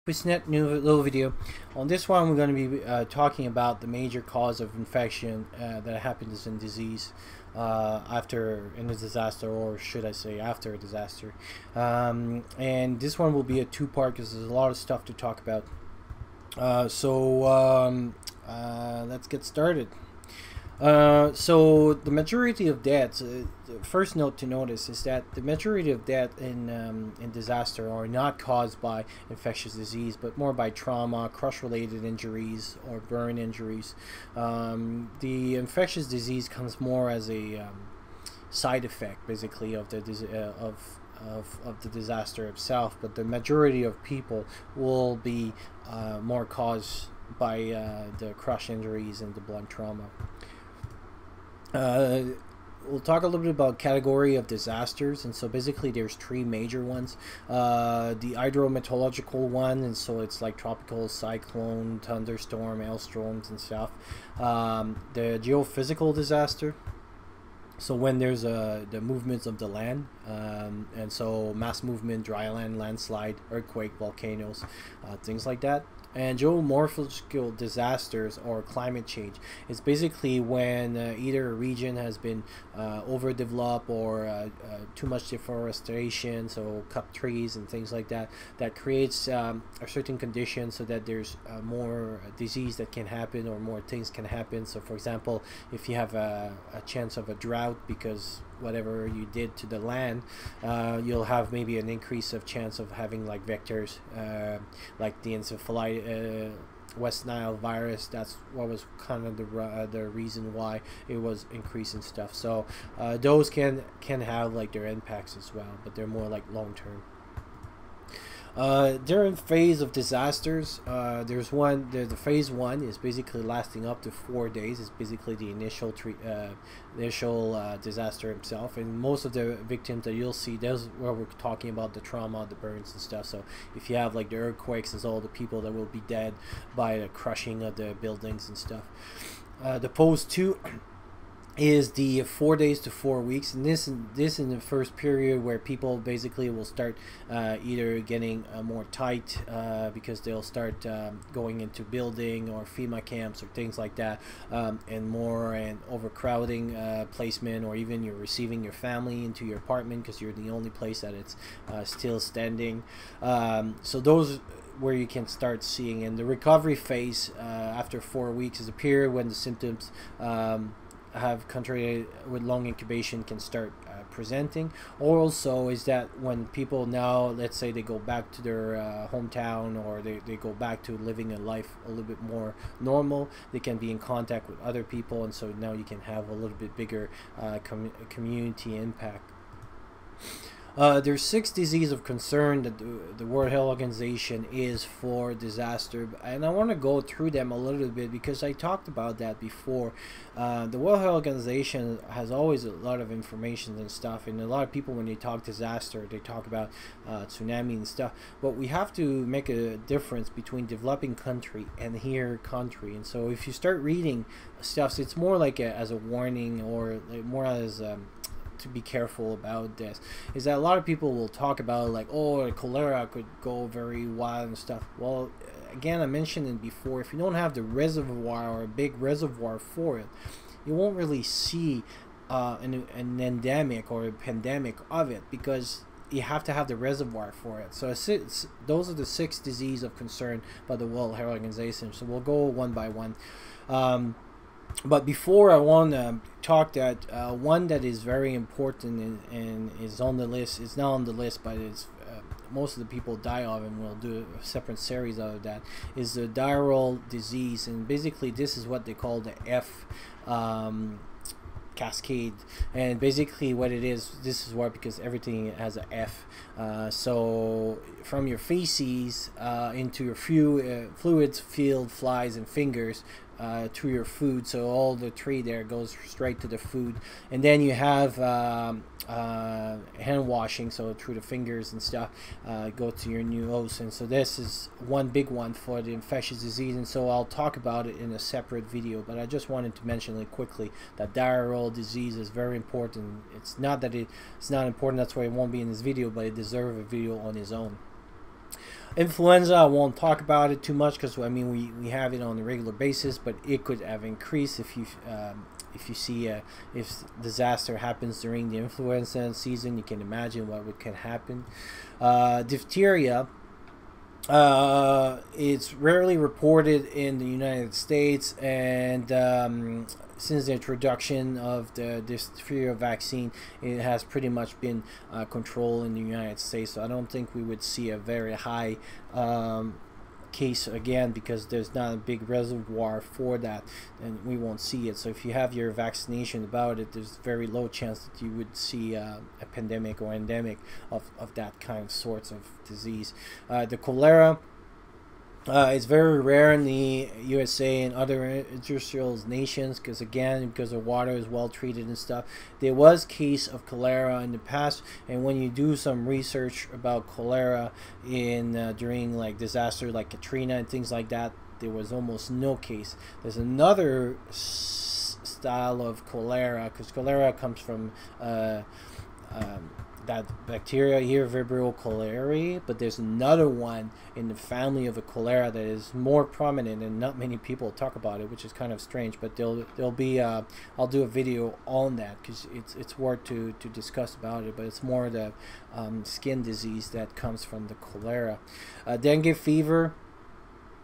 Net new little video. On this one, we're going to be talking about the major cause of infection that happens in disease after in a disaster, or should I say after a disaster. And this one will be a two-part because there's a lot of stuff to talk about. Let's get started. So the majority of deaths, first note to notice is that the majority of death in disaster are not caused by infectious disease, but more by trauma, crush-related injuries, or burn injuries. The infectious disease comes more as a side effect, basically, of the the disaster itself. But the majority of people will be more caused by the crush injuries and the blunt trauma. We'll talk a little bit about category of disasters, and so basically there's three major ones. The hydro-meteorological one, and so it's like tropical, cyclone, thunderstorm, hailstorms and stuff. The geophysical disaster, so when there's the movements of the land, and so mass movement, dry land, landslide, earthquake, volcanoes, things like that. And geomorphological disasters, or climate change, is basically when either a region has been overdeveloped or too much deforestation, so cut trees and things like that, that creates a certain condition so that there's more disease that can happen, or more things can happen. So for example, if you have a chance of a drought because whatever you did to the land, you'll have maybe an increase of chance of having like vectors like the encephalitis, West Nile virus. That's what was kind of the reason why it was increasing stuff. So those can have like their impacts as well, but they're more like long term. During phase of disasters, there's one. The phase one is basically lasting up to 4 days. It's basically the initial disaster itself, and most of the victims that you'll see, that's where we're talking about the trauma, the burns and stuff. So if you have like the earthquakes, it's all the people that will be dead by the crushing of the buildings and stuff. The phase two is the 4 days to 4 weeks, and this in the first period where people basically will start either getting more tight because they'll start going into building or FEMA camps or things like that, and overcrowding placement, or even you're receiving your family into your apartment because you're the only place that it's still standing. So those where you can start seeing. And the recovery phase after 4 weeks is a period when the symptoms have contracted with long incubation can start presenting. Or also is that when people now, let's say they go back to their hometown, or they go back to living a life a little bit more normal, they can be in contact with other people, and so now you can have a little bit bigger community impact. There's 6 diseases of concern that the World Health Organization is for disaster, and I want to go through them a little bit because I talked about that before. The World Health Organization has always a lot of information and stuff, and a lot of people, when they talk disaster, they talk about tsunami and stuff, but we have to make a difference between developing country and here country. And so if you start reading stuff, so it's more like as a warning, or more as to be careful about this, is that a lot of people will talk about like, oh, cholera could go very wild and stuff. Well, again, I mentioned it before, if you don't have the reservoir, or a big reservoir for it, you won't really see an endemic or a pandemic of it, because you have to have the reservoir for it. So those are the 6 diseases of concern by the World Health Organization. So we'll go one by one. But before, I want to talk that one that is very important and is on the list, it's not on the list, but it's most of the people die of, and we'll do a separate series of that, is the diarrheal disease. And basically this is what they call the F cascade. And basically what it is, this is why, because everything has a F. So from your feces into your fluids, field, flies and fingers, to your food. So all the tree there goes straight to the food. And then you have hand washing, so through the fingers and stuff, go to your nose. And so this is one big one for the infectious disease, and so I'll talk about it in a separate video, but I just wanted to mention it quickly that diarrheal disease is very important. It's not that it's not important, that's why it won't be in this video, but it deserves a video on its own. Influenza, I won't talk about it too much because I mean we have it on a regular basis, but it could have increased if you see if disaster happens during the influenza season. You can imagine what can happen. Diphtheria. It's rarely reported in the United States, and since the introduction of the diphtheria vaccine, it has pretty much been controlled in the United States. So I don't think we would see a very high case again, because there's not a big reservoir for that, and we won't see it. So if you have your vaccination about it, there's very low chance that you would see a pandemic or endemic of that kind of sorts of disease. The cholera, it's very rare in the USA and other industrial nations because the water is well treated and stuff. There was case of cholera in the past, and when you do some research about cholera in during like disaster like Katrina and things like that, there was almost no case. There's another style of cholera, because cholera comes from that bacteria here, Vibrio cholerae, but there's another one in the family of a cholera that is more prominent and not many people talk about it, which is kind of strange. But there'll be I'll do a video on that because it's worth to discuss about it. But it's more the skin disease that comes from the cholera. Dengue fever.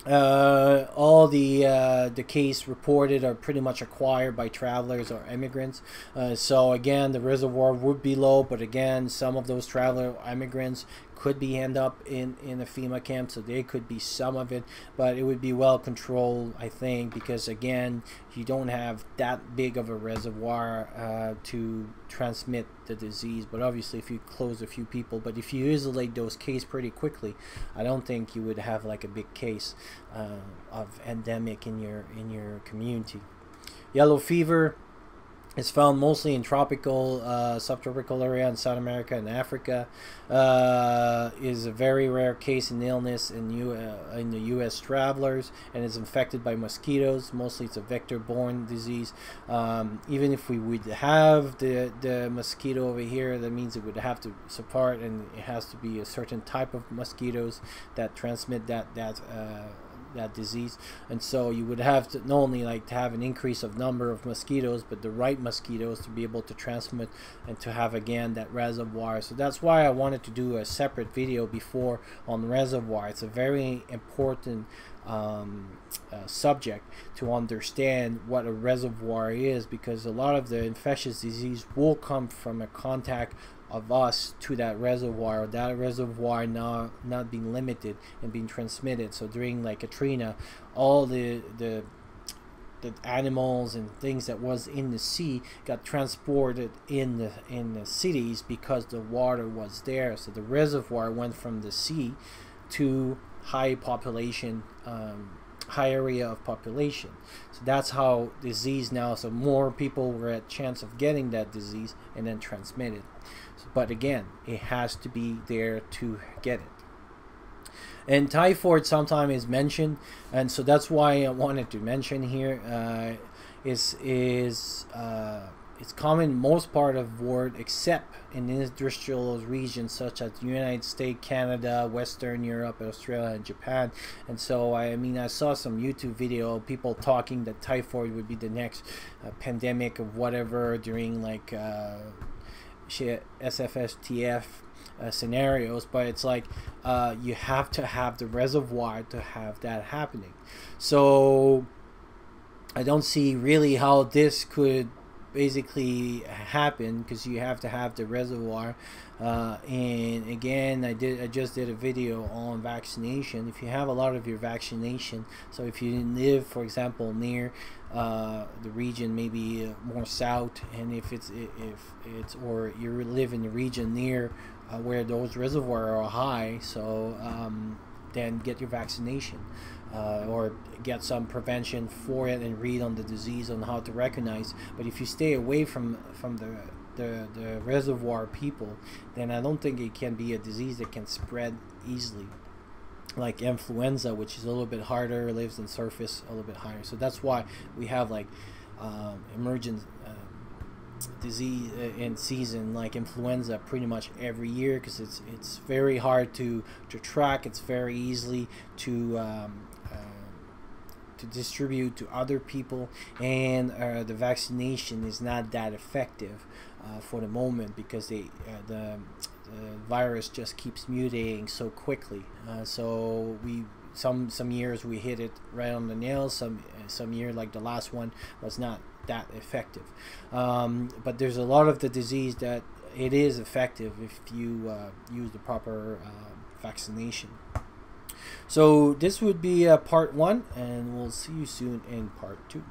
All the case reported are pretty much acquired by travelers or immigrants. So again, the reservoir would be low, but again, some of those traveler immigrants could end up in a FEMA camp, so they could be some of it, but it would be well controlled, I think, because again, you don't have that big of a reservoir to transmit the disease. But obviously if you close a few people, but if you isolate those cases pretty quickly, I don't think you would have like a big case of endemic in your community. Yellow fever is found mostly in tropical, subtropical area in South America and Africa. Is a very rare case in illness in the U.S. travelers, and is infected by mosquitoes. Mostly it's a vector-borne disease. Even if we would have the mosquito over here, that means it would have to support, and it has to be a certain type of mosquitoes that transmit that disease. And so you would have to not only like to have an increase of number of mosquitoes, but the right mosquitoes to be able to transmit and to have again that reservoir. So that's why I wanted to do a separate video before on reservoir. It's a very important subject to understand what a reservoir is, because a lot of the infectious disease will come from a contact of us to that reservoir, not being limited and being transmitted. So during like Katrina, all the animals and things that was in the sea got transported in the cities because the water was there. So the reservoir went from the sea to high population, high area of population. So that's how disease now, so more people were at chance of getting that disease and then transmit it. But again, it has to be there to get it. And typhoid sometimes is mentioned, and so that's why I wanted to mention here. It's common in most part of the world except in industrial regions such as the United States, Canada, Western Europe, Australia, and Japan. And so I mean, I saw some YouTube video of people talking that typhoid would be the next pandemic of whatever during like SFSTF scenarios, but it's like you have to have the reservoir to have that happening. So I don't see really how this could basically happen, because you have to have the reservoir. And again, I just did a video on vaccination. If you have a lot of your vaccination, so if you live, for example, near the region, maybe more south, and if it's or you live in the region near where those reservoirs are high, so then get your vaccination. Or get some prevention for it and read on the disease on how to recognize. But if you stay away from the reservoir people, then I don't think it can be a disease that can spread easily, like influenza, which is a little bit harder, lives in surface a little bit higher. So that's why we have like emergent disease in season like influenza pretty much every year, because it's very hard to track. It's very easily to distribute to other people, and the vaccination is not that effective for the moment, because the virus just keeps mutating so quickly. So some years we hit it right on the nail. Some year, like the last one, was not that effective. But there's a lot of the disease that it is effective if you use the proper vaccination. So this would be part 1, and we'll see you soon in part 2.